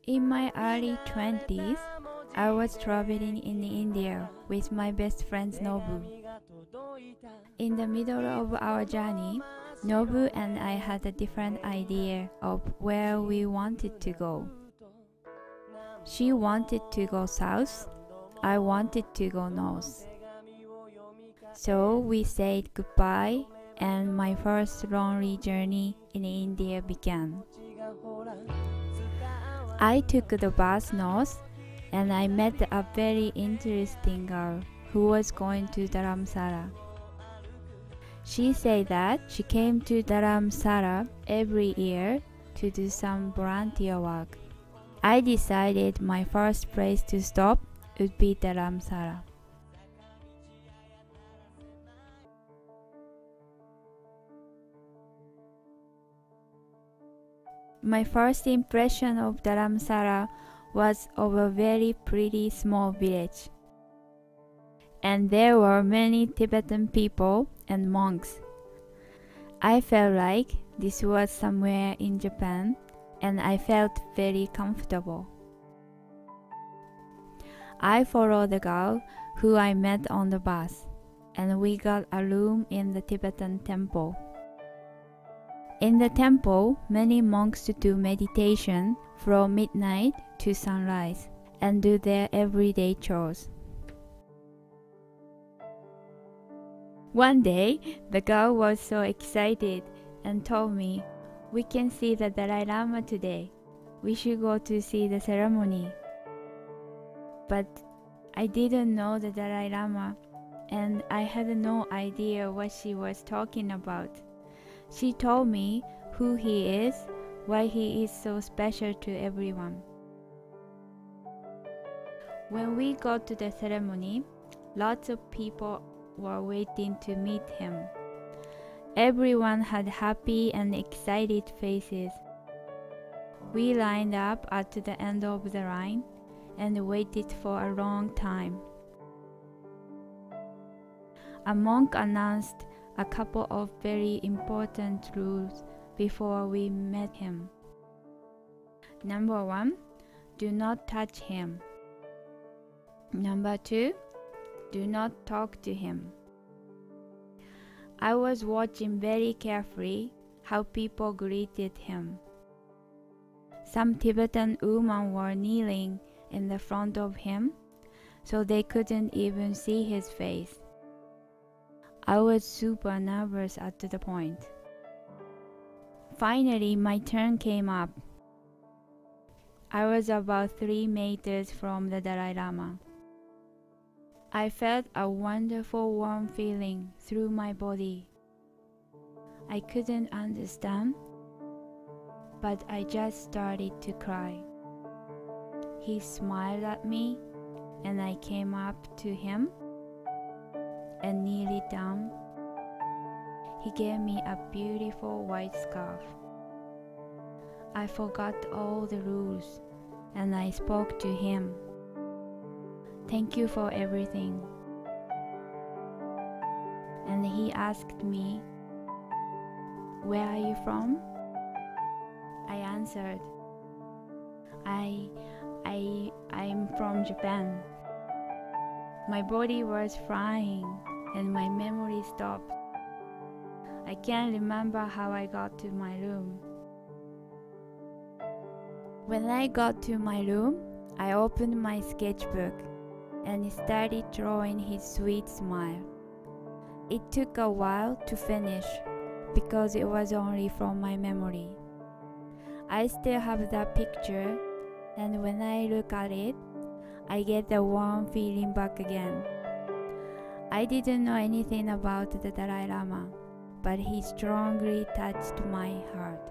In my early 20s, I was traveling in India with my best friend Nobu. In the middle of our journey, Nobu and I had a different idea of where we wanted to go. She wanted to go south, I wanted to go north. So we said goodbye and my first lonely journey in India began. I took the bus north and I met a very interesting girl who was going to Dharamsala. She said that she came to Dharamsala every year to do some volunteer work. I decided my first place to stop would be Dharamsala. My first impression of Dharamsala was of a very pretty small village. And there were many Tibetan people and monks. I felt like this was somewhere in Japan, and I felt very comfortable. I followed the girl who I met on the bus, and we got a room in the Tibetan temple. In the temple, many monks do meditation from midnight to sunrise and do their everyday chores. One day, the girl was so excited and told me, "We can see the Dalai Lama today. We should go to see the ceremony." But I didn't know the Dalai Lama, and I had no idea what she was talking about. She told me who he is, why he is so special to everyone. When we got to the ceremony, lots of people were waiting to meet him. Everyone had happy and excited faces. We lined up at the end of the line and waited for a long time. A monk announced a couple of very important rules before we met him. Number 1, do not touch him. Number 2, do not talk to him. I was watching very carefully how people greeted him. Some Tibetan women were kneeling in the front of him, so they couldn't even see his face. I was super nervous at the point. Finally, my turn came up. I was about 3 meters from the Dalai Lama. I felt a wonderful warm feeling through my body. I couldn't understand, but I just started to cry. He smiled at me, and I came up to him and kneeled down. He gave me a beautiful white scarf. I forgot all the rules and I spoke to him. "Thank you for everything." And he asked me, "Where are you from?" I answered, I'm from Japan." My body was flying and my memory stopped. I can't remember how I got to my room. When I got to my room, I opened my sketchbook and started drawing his sweet smile. It took a while to finish because it was only from my memory. I still have that picture, and when I look at it, I get the warm feeling back again. I didn't know anything about the Dalai Lama, but he strongly touched my heart.